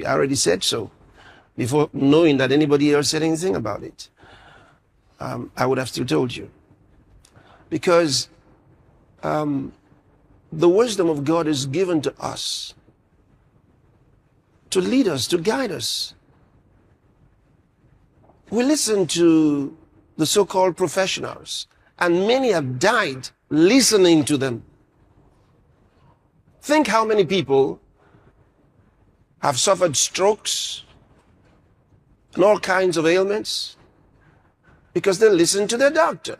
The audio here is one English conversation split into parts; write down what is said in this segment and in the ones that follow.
ministry. I already said so before knowing that anybody else said anything about it. I would have still told you. Because the wisdom of God is given to us to lead us, to guide us. We listen to the so-called professionals, and many have died listening to them. Think how many people have suffered strokes and all kinds of ailments because they listen to their doctor.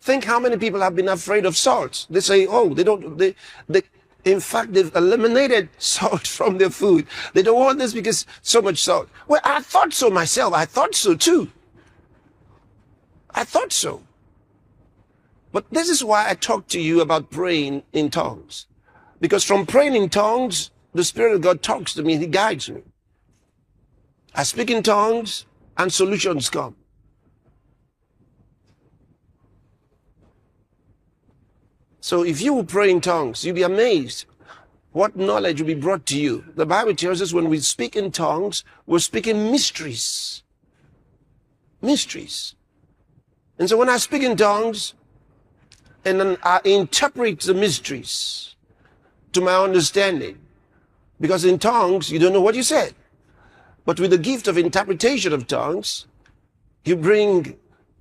Think how many people have been afraid of salt. They say, oh, in fact, they've eliminated salt from their food. They don't want this because so much salt. Well, I thought so myself. I thought so too. I thought so. But this is why I talk to you about praying in tongues. Because from praying in tongues, the Spirit of God talks to me, He guides me. I speak in tongues and solutions come. So if you will pray in tongues, you'll be amazed what knowledge will be brought to you. The Bible tells us when we speak in tongues, we're speaking mysteries. Mysteries. And so when I speak in tongues, and then I interpret the mysteries to my understanding, because in tongues, you don't know what you said. But with the gift of interpretation of tongues, you bring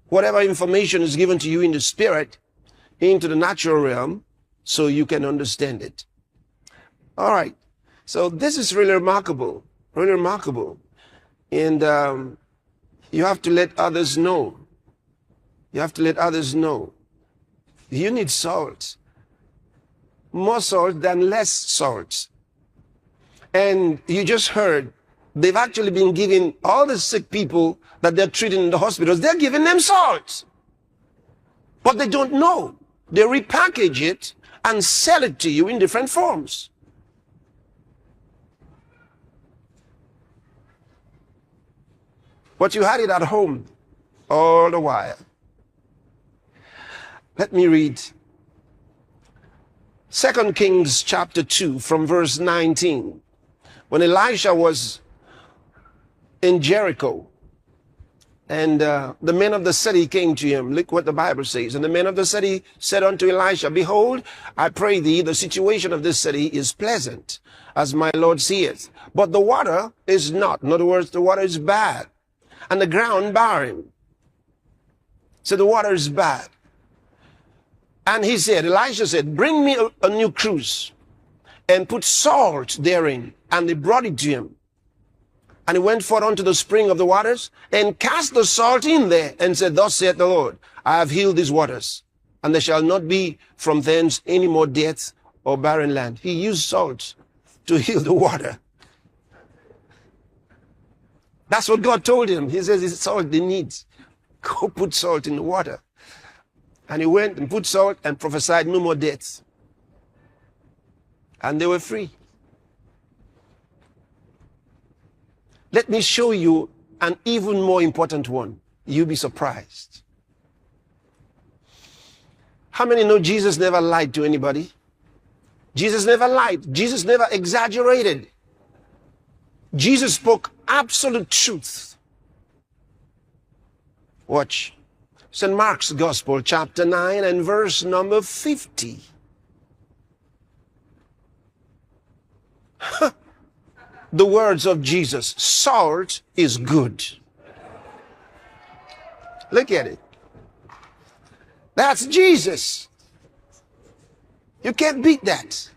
whatever information is given to you in the Spirit into the natural realm so you can understand it. All right. So this is really remarkable, really remarkable. And you have to let others know. You have to let others know. You need salt. More salt than less salt. And you just heard, they've actually been giving all the sick people that they're treating in the hospitals, they're giving them salt. But they don't know. They repackage it and sell it to you in different forms. But you had it at home all the while. Let me read 2 Kings chapter 2 from verse 19. When Elisha was in Jericho, and the men of the city came to him. Look what the Bible says. And the men of the city said unto Elisha, behold, I pray thee, the situation of this city is pleasant, as my Lord seeth. But the water is not. In other words, the water is bad. And the ground barren. So the water is bad. And he said, Elisha said, bring me a new cruse and put salt therein. And they brought it to him. And he went forth unto the spring of the waters and cast the salt in there and said, thus saith the Lord, I have healed these waters, and there shall not be from thence any more death or barren land. He used salt to heal the water. That's what God told him. He says, it's salt they need. Go put salt in the water. And he went and put salt and prophesied no more deaths. And they were free. Let me show you an even more important one. You'll be surprised. How many know Jesus never lied to anybody? Jesus never lied. Jesus never exaggerated. Jesus spoke absolute truth. Watch. St. Mark's Gospel, chapter 9 and verse number 50. The words of Jesus, salt is good. Look at it. That's Jesus. You can't beat that.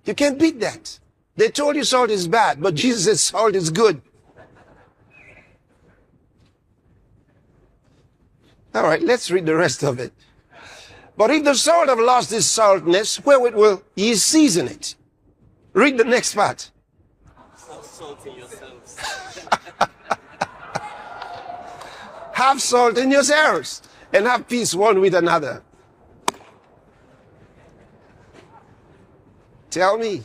You can't beat that. They told you salt is bad, but Jesus says salt is good. All right, let's read the rest of it. But if the salt have lost its saltness, wherewith will ye season it? Read the next part. Have salt in yourselves. Have salt in yourselves, and have peace one with another. Tell me.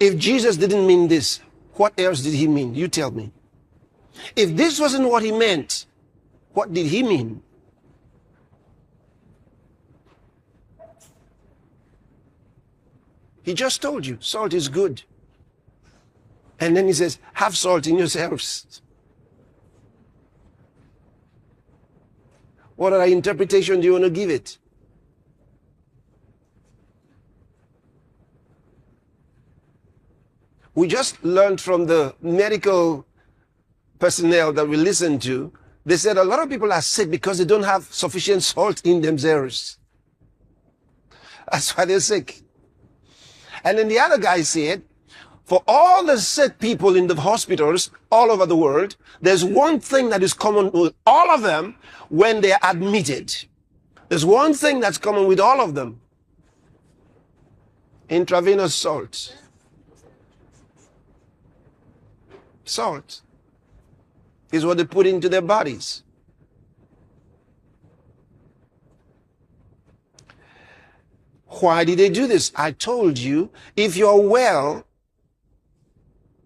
If Jesus didn't mean this, what else did he mean? You tell me. If this wasn't what he meant, what did he mean? He just told you salt is good. And then he says, have salt in yourselves. What other interpretation do you want to give it? We just learned from the medical personnel that we listened to, they said a lot of people are sick because they don't have sufficient salt in themselves. That's why they're sick. And then the other guy said, for all the sick people in the hospitals all over the world, there's one thing that is common with all of them when they are admitted. There's one thing that's common with all of them. Intravenous salt. Salt is what they put into their bodies. Why did they do this? I told you, if you're well,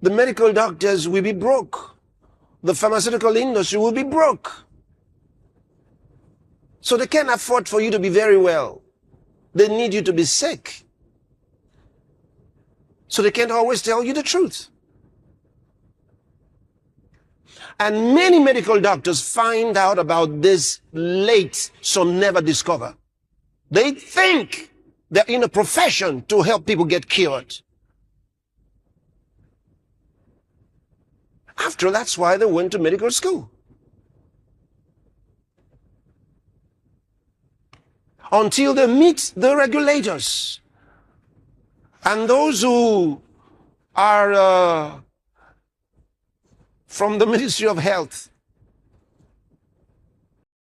the medical doctors will be broke. The pharmaceutical industry will be broke. So they can't afford for you to be very well. They need you to be sick. So they can't always tell you the truth. And many medical doctors find out about this late, some never discover. They think they're in a profession to help people get cured. After all, that's why they went to medical school. Until they meet the regulators and those who are from the Ministry of Health,